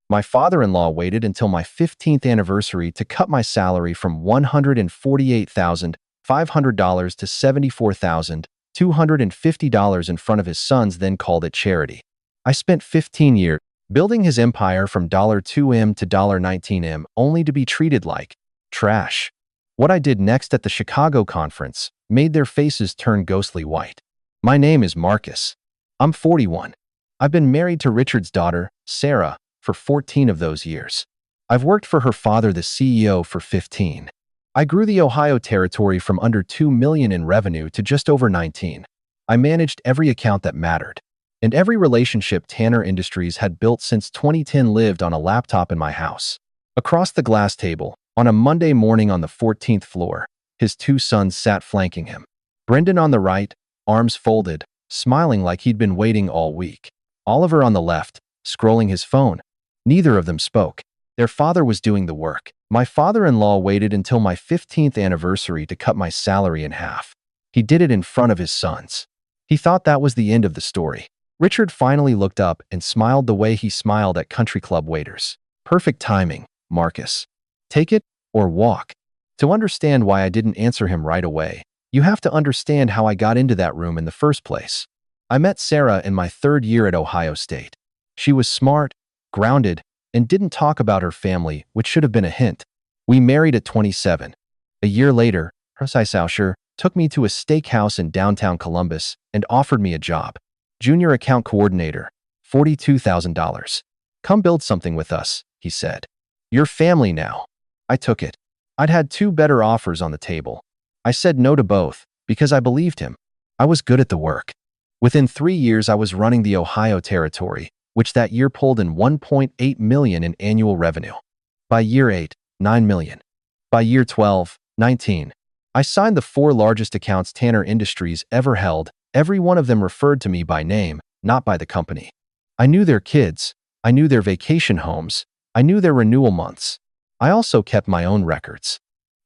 My father-in-law waited until my 15th anniversary to cut my salary from $148,500 to $74,250 in front of his sons, then called it charity. I spent 15 years building his empire from $2M to $19M only to be treated like trash. What I did next at the Chicago conference made their faces turn ghostly white. My name is Marcus. I'm 41. I've been married to Richard's daughter, Sarah, for 14 of those years. I've worked for her father, the CEO, for 15. I grew the Ohio territory from under $2 million in revenue to just over 19. I managed every account that mattered. And every relationship Tanner Industries had built since 2010 lived on a laptop in my house. Across the glass table, on a Monday morning on the 14th floor, his two sons sat flanking him. Brendan on the right, arms folded, smiling like he'd been waiting all week. Oliver on the left, scrolling his phone. Neither of them spoke. Their father was doing the work. My father-in-law waited until my 15th anniversary to cut my salary in half. He did it in front of his sons. He thought that was the end of the story. Richard finally looked up and smiled the way he smiled at country club waiters. Perfect timing, Marcus. Take it or walk. To understand why I didn't answer him right away, you have to understand how I got into that room in the first place. I met Sarah in my 3rd year at Ohio State. She was smart, grounded, and didn't talk about her family, which should have been a hint. We married at 27. A year later, Sauscher took me to a steakhouse in downtown Columbus and offered me a job. Junior account coordinator, $42,000. Come build something with us, he said. You're family now. I took it. I'd had 2 better offers on the table. I said no to both because I believed him. I was good at the work. Within 3 years, I was running the Ohio territory, which that year pulled in $1.8 million in annual revenue. By year 8, $9 million. By year 12, 19. I signed the 4 largest accounts Tanner Industries ever held. Every one of them referred to me by name, not by the company. I knew their kids. I knew their vacation homes. I knew their renewal months. I also kept my own records.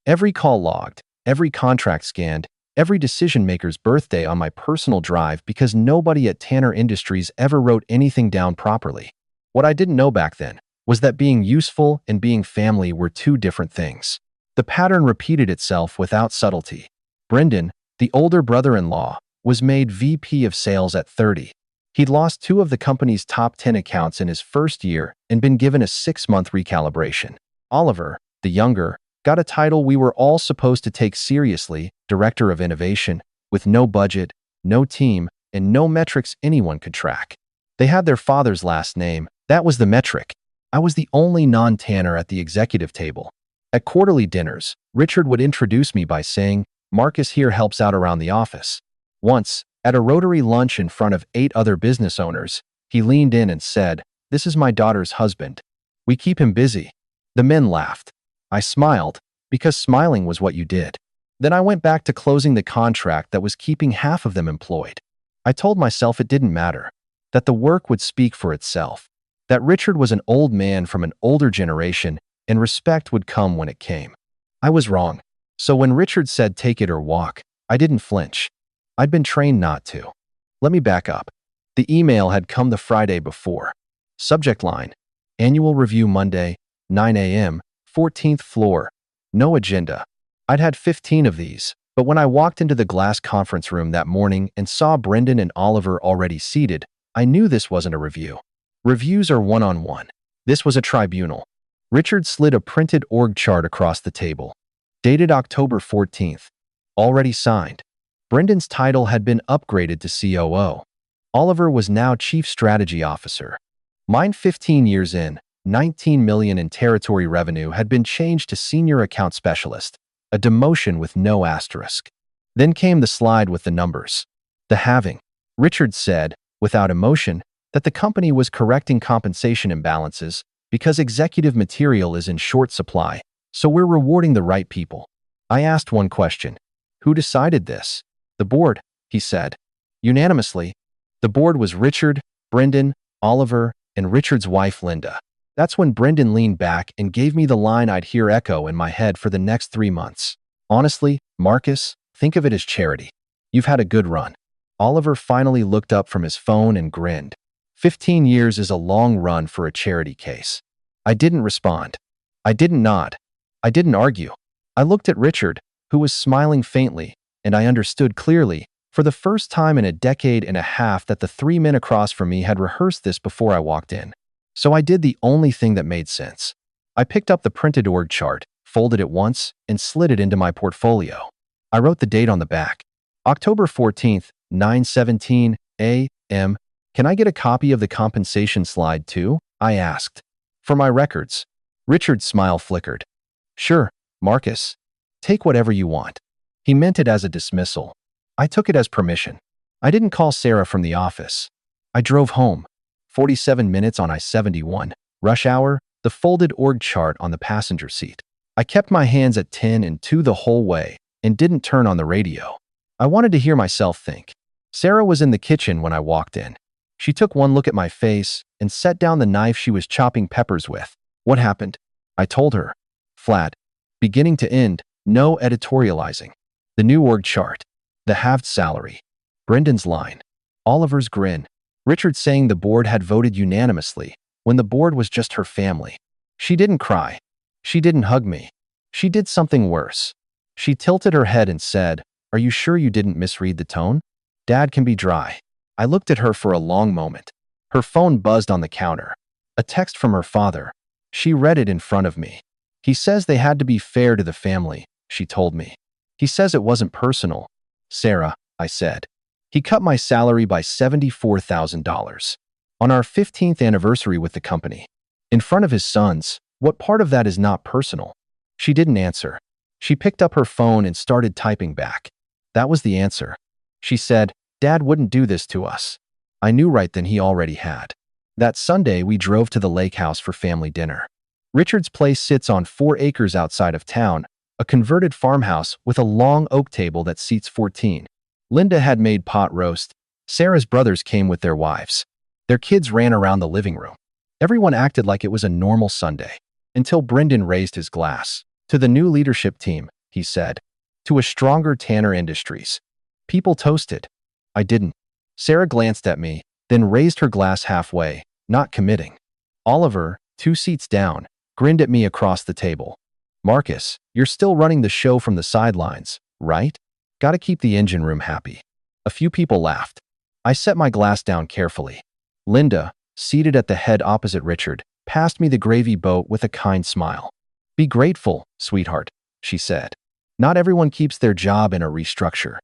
Every call logged, every contract scanned, every decision-maker's birthday on my personal drive, because nobody at Tanner Industries ever wrote anything down properly. What I didn't know back then was that being useful and being family were 2 different things. The pattern repeated itself without subtlety. Brendan, the older brother-in-law, was made VP of sales at 30. He'd lost 2 of the company's top 10 accounts in his first year and been given a 6-month recalibration. Oliver, the younger, got a title we were all supposed to take seriously, Director of Innovation, with no budget, no team, and no metrics anyone could track. They had their father's last name. That was the metric. I was the only non-Tanner at the executive table. At quarterly dinners, Richard would introduce me by saying, "Marcus here helps out around the office." Once, at a Rotary lunch in front of 8 other business owners, he leaned in and said, "This is my daughter's husband. We keep him busy." The men laughed. I smiled, because smiling was what you did. Then I went back to closing the contract that was keeping half of them employed. I told myself it didn't matter, that the work would speak for itself, that Richard was an old man from an older generation and respect would come when it came. I was wrong. So when Richard said take it or walk, I didn't flinch. I'd been trained not to. Let me back up. The email had come the Friday before. Subject line, Annual Review Monday, 9 a.m., 14th floor. No agenda. I'd had 15 of these, but when I walked into the glass conference room that morning and saw Brendan and Oliver already seated, I knew this wasn't a review. Reviews are one-on-one. This was a tribunal. Richard slid a printed org chart across the table. Dated October 14th. Already signed. Brendan's title had been upgraded to COO. Oliver was now Chief Strategy Officer. Mine 15 years in, $19 million in territory revenue had been changed to Senior Account Specialist, a demotion with no asterisk. Then came the slide with the numbers. The halving. Richard said, without emotion, that the company was correcting compensation imbalances because executive material is in short supply, so we're rewarding the right people. I asked one question. Who decided this? The board, he said. Unanimously. The board was Richard, Brendan, Oliver, and Richard's wife Linda. That's when Brendan leaned back and gave me the line I'd hear echo in my head for the next 3 months. Honestly, Marcus, think of it as charity. You've had a good run. Oliver finally looked up from his phone and grinned. 15 years is a long run for a charity case. I didn't respond. I didn't nod. I didn't argue. I looked at Richard, who was smiling faintly, and I understood clearly, for the first time in a decade and a half, that the three men across from me had rehearsed this before I walked in. So I did the only thing that made sense. I picked up the printed org chart, folded it once, and slid it into my portfolio. I wrote the date on the back. October 14th, 9:17 a.m. Can I get a copy of the compensation slide too? I asked. For my records. Richard's smile flickered. Sure, Marcus. Take whatever you want. He meant it as a dismissal. I took it as permission. I didn't call Sarah from the office. I drove home. 47 minutes on I-71. Rush hour, the folded org chart on the passenger seat. I kept my hands at 10 and 2 the whole way and didn't turn on the radio. I wanted to hear myself think. Sarah was in the kitchen when I walked in. She took one look at my face and set down the knife she was chopping peppers with. What happened? I told her. Flat. Beginning to end, no editorializing. The new org chart. The halved salary. Brendan's line. Oliver's grin. Richard saying the board had voted unanimously when the board was just her family. She didn't cry. She didn't hug me. She did something worse. She tilted her head and said, "Are you sure you didn't misread the tone? Dad can be dry." I looked at her for a long moment. Her phone buzzed on the counter. A text from her father. She read it in front of me. He says they had to be fair to the family, she told me. He says it wasn't personal. Sarah, I said. He cut my salary by $74,000. On our 15th anniversary with the company. In front of his sons, what part of that is not personal? She didn't answer. She picked up her phone and started typing back. That was the answer. She said, Dad wouldn't do this to us. I knew right then he already had. That Sunday, we drove to the lake house for family dinner. Richard's place sits on 4 acres outside of town, a converted farmhouse with a long oak table that seats 14. Linda had made pot roast. Sarah's brothers came with their wives. Their kids ran around the living room. Everyone acted like it was a normal Sunday, until Brendan raised his glass. To the new leadership team, he said. To a stronger Tanner Industries. People toasted. I didn't. Sarah glanced at me, then raised her glass halfway, not committing. Oliver, 2 seats down, grinned at me across the table. Marcus, you're still running the show from the sidelines, right? Gotta keep the engine room happy. A few people laughed. I set my glass down carefully. Linda, seated at the head opposite Richard, passed me the gravy boat with a kind smile. Be grateful, sweetheart, she said. Not everyone keeps their job in a restructure.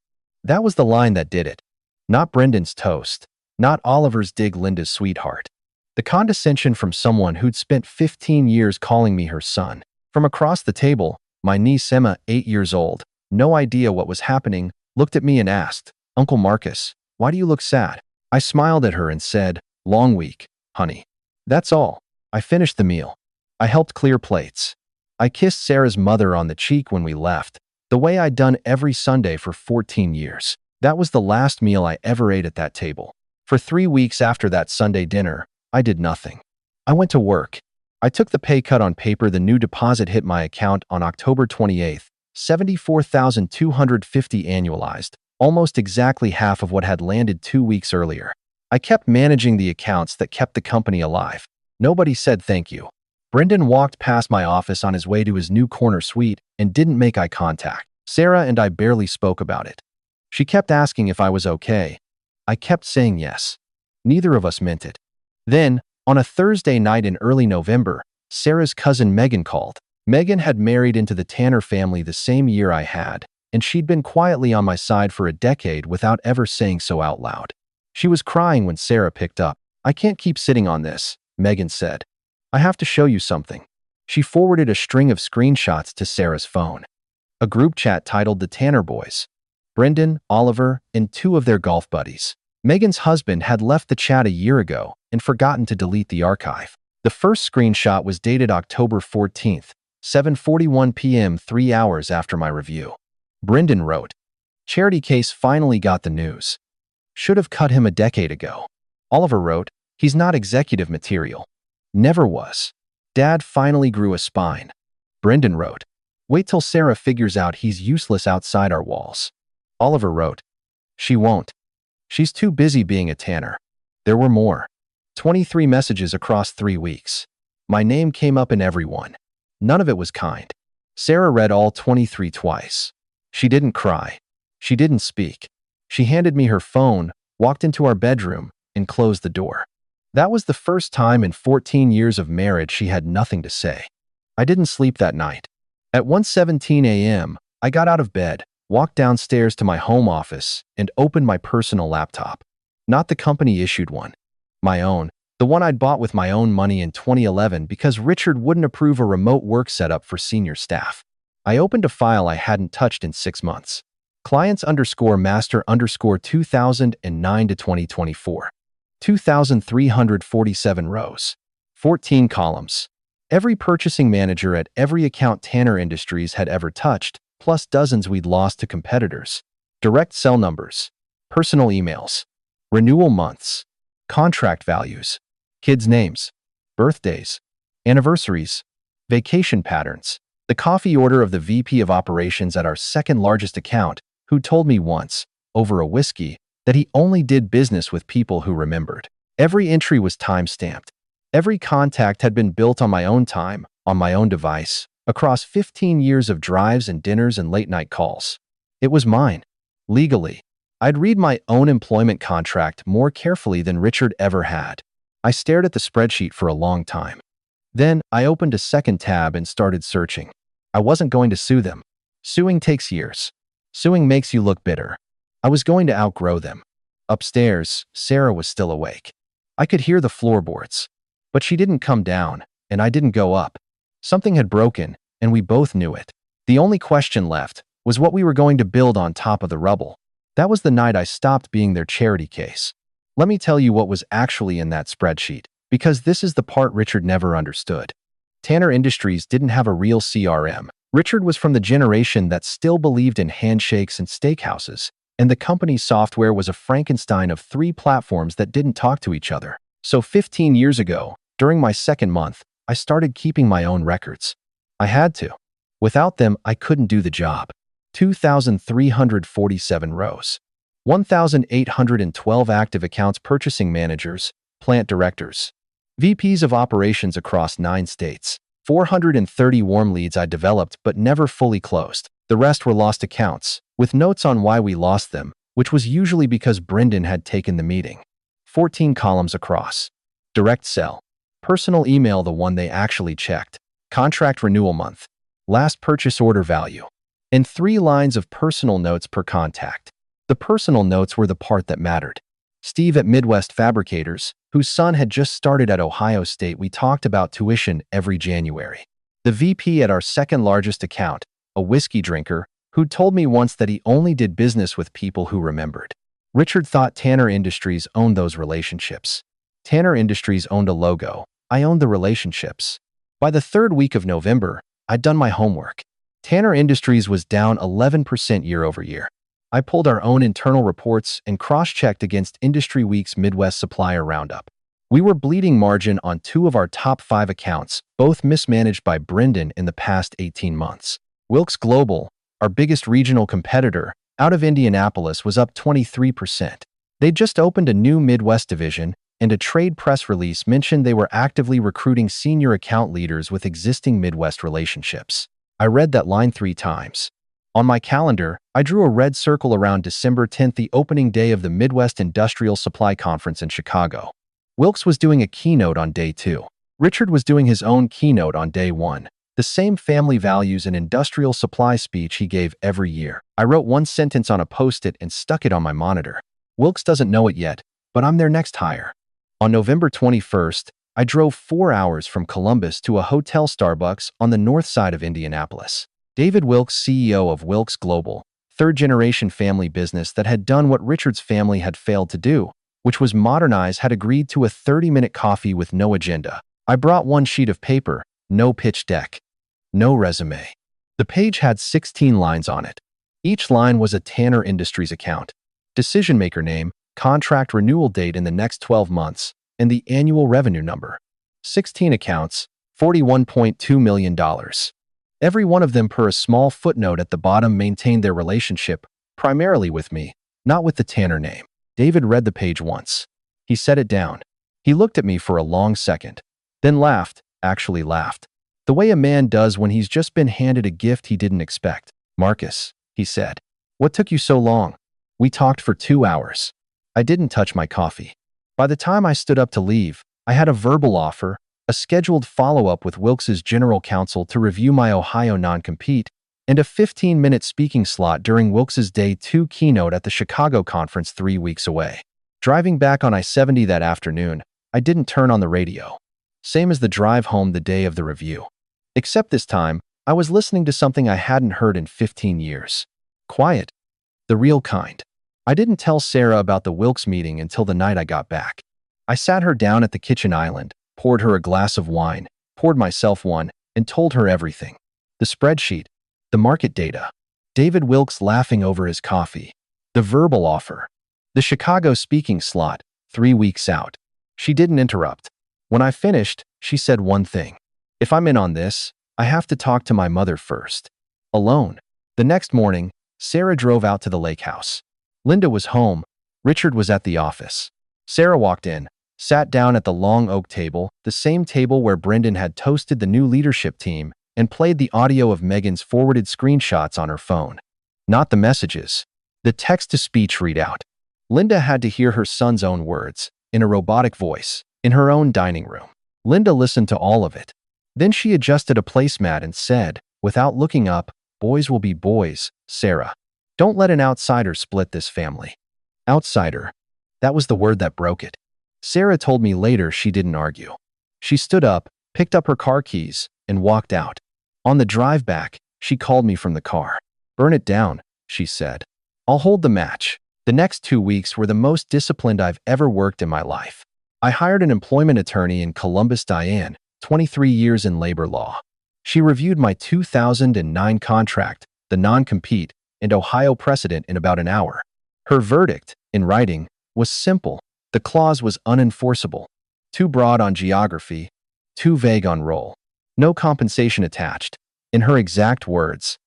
That was the line that did it. Not Brendan's toast. Not Oliver's dig Linda's sweetheart. The condescension from someone who'd spent 15 years calling me her son. From across the table, my niece Emma, 8 years old, no idea what was happening, looked at me and asked, Uncle Marcus, why do you look sad? I smiled at her and said, long week, honey. That's all. I finished the meal. I helped clear plates. I kissed Sarah's mother on the cheek when we left, the way I'd done every Sunday for 14 years. That was the last meal I ever ate at that table. For 3 weeks after that Sunday dinner, I did nothing. I went to work. I took the pay cut on paper. The new deposit hit my account on October 28th, $74,250 annualized, almost exactly half of what had landed 2 weeks earlier. I kept managing the accounts that kept the company alive. Nobody said thank you. Brendan walked past my office on his way to his new corner suite and didn't make eye contact. Sarah and I barely spoke about it. She kept asking if I was okay. I kept saying yes. Neither of us meant it. Then, on a Thursday night in early November, Sarah's cousin Megan called. Megan had married into the Tanner family the same year I had, and she'd been quietly on my side for a decade without ever saying so out loud. She was crying when Sarah picked up. I can't keep sitting on this, Megan said. I have to show you something. She forwarded a string of screenshots to Sarah's phone. A group chat titled The Tanner Boys. Brendan, Oliver, and 2 of their golf buddies. Megan's husband had left the chat a year ago and forgotten to delete the archive. The first screenshot was dated October 14th, 7:41 p.m., 3 hours after my review. Brendan wrote, Charity Case finally got the news. Should have cut him a decade ago. Oliver wrote, he's not executive material. Never was. Dad finally grew a spine. Brendan wrote, wait till Sarah figures out he's useless outside our walls. Oliver wrote, she won't. She's too busy being a Tanner. There were more. 23 messages across 3 weeks. My name came up in every one. None of it was kind. Sarah read all 23 twice. She didn't cry. She didn't speak. She handed me her phone, walked into our bedroom, and closed the door. That was the first time in 14 years of marriage she had nothing to say. I didn't sleep that night. At 1:17 a.m., I got out of bed, walked downstairs to my home office, and opened my personal laptop. Not the company-issued one. My own. The one I'd bought with my own money in 2011 because Richard wouldn't approve a remote work setup for senior staff. I opened a file I hadn't touched in 6 months. Clients_master_ 2009 to 2024. 2,347 rows. 14 columns. Every purchasing manager at every account Tanner Industries had ever touched, plus dozens we'd lost to competitors. Direct cell numbers. Personal emails. Renewal months. Contract values. Kids' names. Birthdays. Anniversaries. Vacation patterns. The coffee order of the VP of operations at our second largest account, who told me once, over a whiskey, that he only did business with people who remembered. Every entry was time-stamped. Every contact had been built on my own time, on my own device, across 15 years of drives and dinners and late-night calls. It was mine. Legally. I'd read my own employment contract more carefully than Richard ever had. I stared at the spreadsheet for a long time. Then, I opened a second tab and started searching. I wasn't going to sue them. Suing takes years. Suing makes you look bitter. I was going to outgrow them. Upstairs, Sarah was still awake. I could hear the floorboards. But she didn't come down, and I didn't go up. Something had broken, and we both knew it. The only question left was what we were going to build on top of the rubble. That was the night I stopped being their charity case. Let me tell you what was actually in that spreadsheet, because this is the part Richard never understood. Tanner Industries didn't have a real CRM. Richard was from the generation that still believed in handshakes and steakhouses, and the company's software was a Frankenstein of 3 platforms that didn't talk to each other. So 15 years ago, during my second month, I started keeping my own records. I had to. Without them, I couldn't do the job. 2,347 rows. 1,812 active accounts purchasing managers, plant directors, VPs of operations across 9 states. 430 warm leads I developed but never fully closed. The rest were lost accounts, with notes on why we lost them, which was usually because Brendan had taken the meeting. 14 columns across. Direct sell. Personal email, the one they actually checked. Contract renewal month. Last purchase order value. And 3 lines of personal notes per contact. The personal notes were the part that mattered. Steve at Midwest Fabricators, whose son had just started at Ohio State, we talked about tuition every January. The VP at our second largest account, a whiskey drinker, who'd told me once that he only did business with people who remembered. Richard thought Tanner Industries owned those relationships. Tanner Industries owned a logo. I owned the relationships. By the 3rd week of November, I'd done my homework. Tanner Industries was down 11% year over year. I pulled our own internal reports and cross-checked against Industry Week's Midwest Supplier Roundup. We were bleeding margin on 2 of our top 5 accounts, both mismanaged by Brendan in the past 18 months. Wilks Global, our biggest regional competitor, out of Indianapolis, was up 23%. They'd just opened a new Midwest division, and a trade press release mentioned they were actively recruiting senior account leaders with existing Midwest relationships. I read that line 3 times. On my calendar, I drew a red circle around December 10th, the opening day of the Midwest Industrial Supply Conference in Chicago. Wilks was doing a keynote on day 2. Richard was doing his own keynote on day 1, the same family values and industrial supply speech he gave every year. I wrote 1 sentence on a Post-it and stuck it on my monitor. Wilks doesn't know it yet, but I'm their next hire. On November 21st, I drove 4 hours from Columbus to a hotel Starbucks on the north side of Indianapolis. David Wilks, CEO of Wilks Global, 3rd-generation family business that had done what Richard's family had failed to do, which was modernize, had agreed to a 30-minute coffee with no agenda. I brought 1 sheet of paper, no pitch deck, no resume. The page had 16 lines on it. Each line was a Tanner Industries account, decision-maker name, contract renewal date in the next 12 months, and the annual revenue number. 16 accounts, $41.2 million. Every one of them, per a small footnote at the bottom, maintained their relationship, primarily with me, not with the Tanner name. David read the page once. He set it down. He looked at me for a long second, then laughed, actually laughed. The way a man does when he's just been handed a gift he didn't expect. "Marcus," he said, "what took you so long? We talked for 2 hours." I didn't touch my coffee. By the time I stood up to leave, I had a verbal offer, a scheduled follow-up with Wilkes's general counsel to review my Ohio non-compete, and a 15-minute speaking slot during Wilkes's Day 2 keynote at the Chicago conference 3 weeks away. Driving back on I-70 that afternoon, I didn't turn on the radio. Same as the drive home the day of the review. Except this time, I was listening to something I hadn't heard in 15 years. Quiet. The real kind. I didn't tell Sarah about the Wilkes meeting until the night I got back. I sat her down at the kitchen island, poured her a glass of wine, poured myself one, and told her everything. The spreadsheet, the market data, David Wilkes laughing over his coffee, the verbal offer, the Chicago speaking slot, 3 weeks out. She didn't interrupt. When I finished, she said one thing. "If I'm in on this, I have to talk to my mother first." Alone. The next morning, Sarah drove out to the lake house. Linda was home. Richard was at the office. Sarah walked in, sat down at the long oak table, the same table where Brendan had toasted the new leadership team, and played the audio of Megan's forwarded screenshots on her phone. Not the messages. The text-to-speech readout. Linda had to hear her son's own words, in a robotic voice, in her own dining room. Linda listened to all of it. Then she adjusted a placemat and said, without looking up, "Boys will be boys, Sarah. Don't let an outsider split this family." Outsider. That was the word that broke it. Sarah told me later she didn't argue. She stood up, picked up her car keys, and walked out. On the drive back, she called me from the car. "Burn it down," she said. "I'll hold the match." The next 2 weeks were the most disciplined I've ever worked in my life. I hired an employment attorney in Columbus, Diane, 23 years in labor law. She reviewed my 2009 contract, the non-compete, and Ohio precedent in about an hour. Her verdict, in writing, was simple. The clause was unenforceable. Too broad on geography, too vague on role. No compensation attached. In her exact words,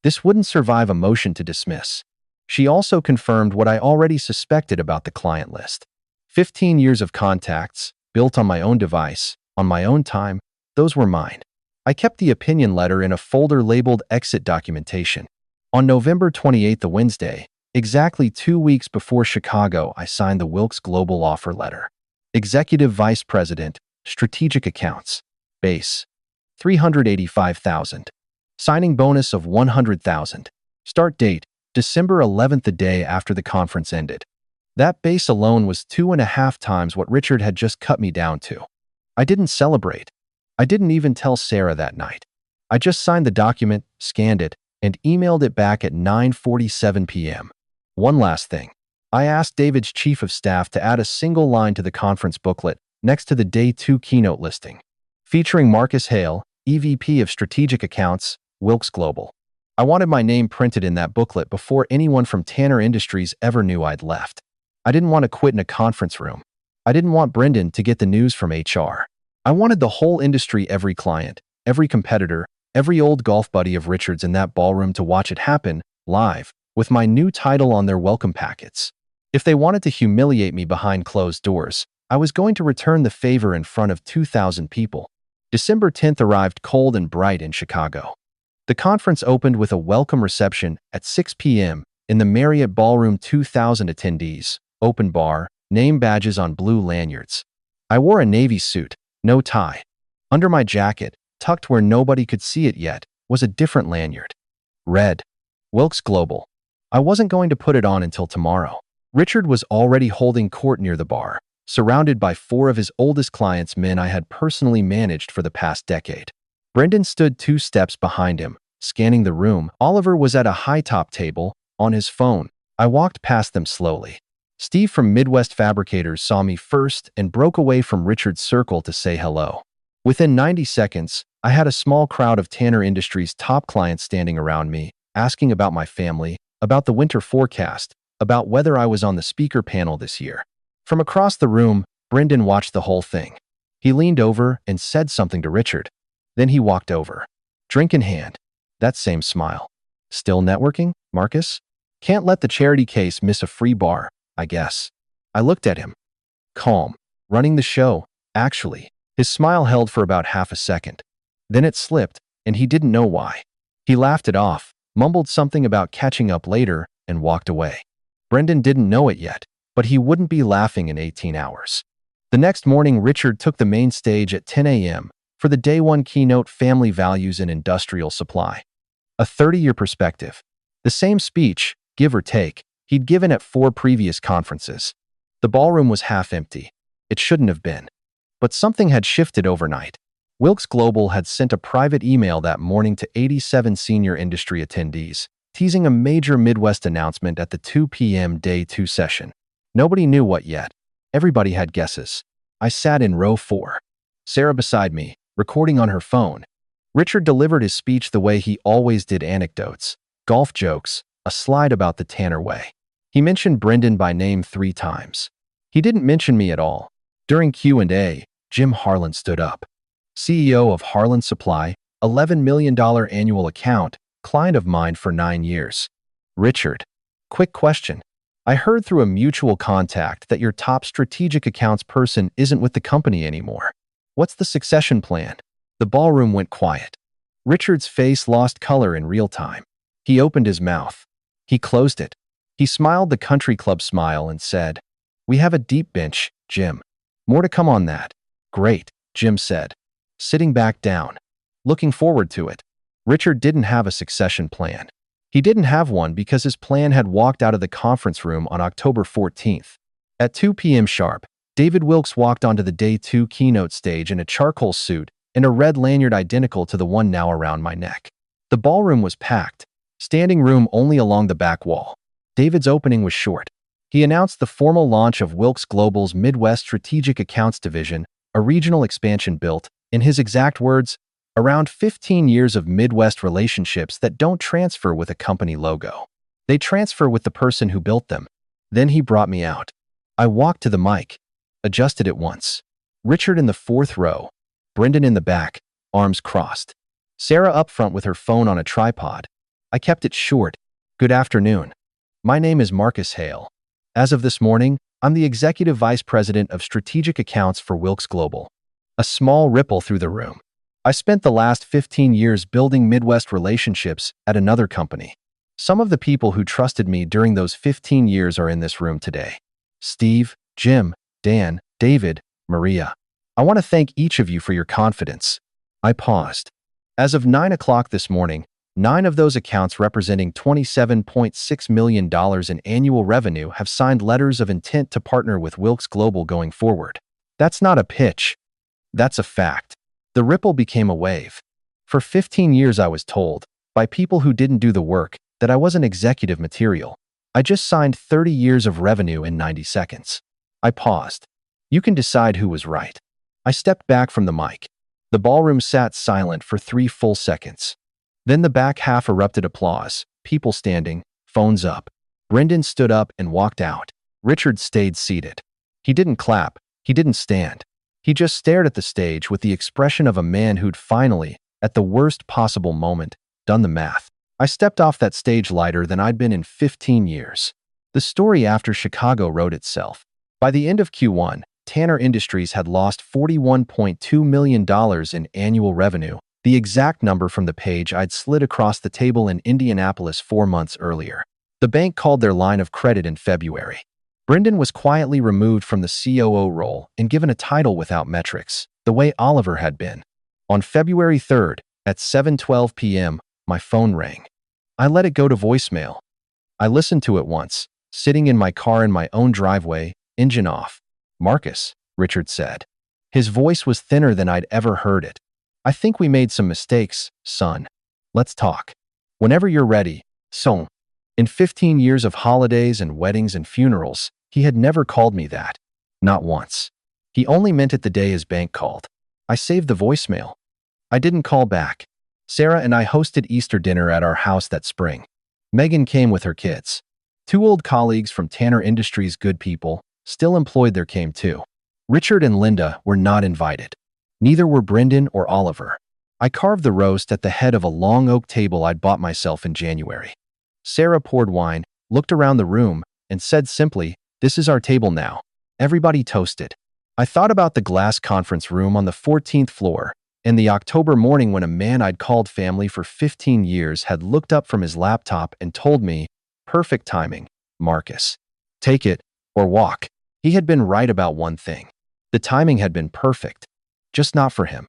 this wouldn't survive a motion to dismiss. She also confirmed what I already suspected about the client list. 15 years of contacts, built on my own device, on my own time, those were mine. I kept the opinion letter in a folder labeled Exit Documentation. On November 28th, a Wednesday, exactly 2 weeks before Chicago, I signed the Wilkes Global Offer Letter. Executive Vice President, Strategic Accounts. Base, $385,000. Signing bonus of $100,000. Start date, December 11th, the day after the conference ended. That base alone was 2.5 times what Richard had just cut me down to. I didn't celebrate. I didn't even tell Sarah that night. I just signed the document, scanned it, and emailed it back at 9:47 p.m. One last thing. I asked David's chief of staff to add a single line to the conference booklet next to the Day 2 keynote listing, featuring Marcus Hale, EVP of Strategic Accounts, Wilkes Global. I wanted my name printed in that booklet before anyone from Tanner Industries ever knew I'd left. I didn't want to quit in a conference room. I didn't want Brendan to get the news from HR. I wanted the whole industry, every client, every competitor, every old golf buddy of Richard's in that ballroom to watch it happen, live, with my new title on their welcome packets. If they wanted to humiliate me behind closed doors, I was going to return the favor in front of 2,000 people. December 10th arrived cold and bright in Chicago. The conference opened with a welcome reception at 6 p.m. in the Marriott Ballroom. 2,000 attendees, open bar, name badges on blue lanyards. I wore a navy suit, no tie. Under my jacket, tucked where nobody could see it yet, was a different lanyard. Red. Wilkes Global. I wasn't going to put it on until tomorrow. Richard was already holding court near the bar, surrounded by 4 of his oldest clients, men I had personally managed for the past decade. Brendan stood 2 steps behind him, scanning the room. Oliver was at a high-top table, on his phone. I walked past them slowly. Steve from Midwest Fabricators saw me first and broke away from Richard's circle to say hello. Within 90 seconds, I had a small crowd of Tanner Industries' top clients standing around me, asking about my family, about the winter forecast, about whether I was on the speaker panel this year. From across the room, Brendan watched the whole thing. He leaned over and said something to Richard. Then he walked over. Drink in hand. That same smile. Still networking, Marcus? Can't let the charity case miss a free bar, I guess. I looked at him. Calm. Running the show, actually. His smile held for about half a second. Then it slipped, and he didn't know why. He laughed it off, mumbled something about catching up later, and walked away. Brendan didn't know it yet, but he wouldn't be laughing in 18 hours. The next morning, Richard took the main stage at 10 a.m. for the Day 1 keynote, Family Values in Industrial Supply. A 30-year perspective. The same speech, give or take, he'd given at 4 previous conferences. The ballroom was half empty. It shouldn't have been. But something had shifted overnight. Wilks Global had sent a private email that morning to 87 senior industry attendees, teasing a major Midwest announcement at the 2 p.m. Day 2 session. Nobody knew what yet. Everybody had guesses. I sat in row 4. Sarah beside me, recording on her phone. Richard delivered his speech the way he always did: anecdotes, golf jokes, a slide about the Tanner way. He mentioned Brendan by name 3 times. He didn't mention me at all. During Q&A, Jim Harlan stood up. CEO of Harlan Supply, $11 million annual account, client of mine for 9 years. Richard, quick question. I heard through a mutual contact that your top strategic accounts person isn't with the company anymore. What's the succession plan? The ballroom went quiet. Richard's face lost color in real time. He opened his mouth. He closed it. He smiled the country club smile and said, "We have a deep bench, Jim. More to come on that." "Great," Jim said, sitting back down. Looking forward to it. Richard didn't have a succession plan. He didn't have one because his plan had walked out of the conference room on October 14th. At 2 p.m. sharp, David Wilks walked onto the Day 2 keynote stage in a charcoal suit and a red lanyard identical to the one now around my neck. The ballroom was packed, standing room only along the back wall. David's opening was short. He announced the formal launch of Wilks Global's Midwest Strategic Accounts Division, a regional expansion built, in his exact words, around 15 years of Midwest relationships that don't transfer with a company logo. They transfer with the person who built them. Then he brought me out. I walked to the mic, adjusted it once. Richard in the 4th row, Brendan in the back, arms crossed. Sarah up front with her phone on a tripod. I kept it short. Good afternoon. My name is Marcus Hale. As of this morning, I'm the Executive Vice President of Strategic Accounts for Wilks Global. A small ripple through the room. I spent the last 15 years building Midwest relationships at another company. Some of the people who trusted me during those 15 years are in this room today. Steve, Jim, Dan, David, Maria. I want to thank each of you for your confidence. I paused. As of 9 o'clock this morning, 9 of those accounts representing $27.6 million in annual revenue have signed letters of intent to partner with Wilks Global going forward. That's not a pitch. That's a fact. The ripple became a wave. For 15 years I was told, by people who didn't do the work, that I wasn't executive material. I just signed 30 years of revenue in 90 seconds. I paused. You can decide who was right. I stepped back from the mic. The ballroom sat silent for 3 full seconds. Then the back half erupted applause, people standing, phones up. Brendan stood up and walked out. Richard stayed seated. He didn't clap. He didn't stand. He just stared at the stage with the expression of a man who'd finally, at the worst possible moment, done the math. I stepped off that stage lighter than I'd been in 15 years. The story after Chicago wrote itself. By the end of Q1, Tanner Industries had lost $41.2 million in annual revenue, the exact number from the page I'd slid across the table in Indianapolis 4 months earlier. The bank called their line of credit in February. Brendan was quietly removed from the COO role and given a title without metrics, the way Oliver had been. On February 3rd, at 7:12 p.m., my phone rang. I let it go to voicemail. I listened to it once, sitting in my car in my own driveway, engine off. "Marcus," Richard said. His voice was thinner than I'd ever heard it. "I think we made some mistakes, son. Let's talk. Whenever you're ready." So, in 15 years of holidays and weddings and funerals, he had never called me that. Not once. He only meant it the day his bank called. I saved the voicemail. I didn't call back. Sarah and I hosted Easter dinner at our house that spring. Megan came with her kids. 2 old colleagues from Tanner Industries, good people, still employed there, came too. Richard and Linda were not invited. Neither were Brendan or Oliver. I carved the roast at the head of a long oak table I'd bought myself in January. Sarah poured wine, looked around the room, and said simply, "This is our table now." Everybody toasted. I thought about the glass conference room on the 14th floor and the October morning when a man I'd called family for 15 years had looked up from his laptop and told me, "Perfect timing, Marcus. Take it or walk." He had been right about one thing. The timing had been perfect, just not for him.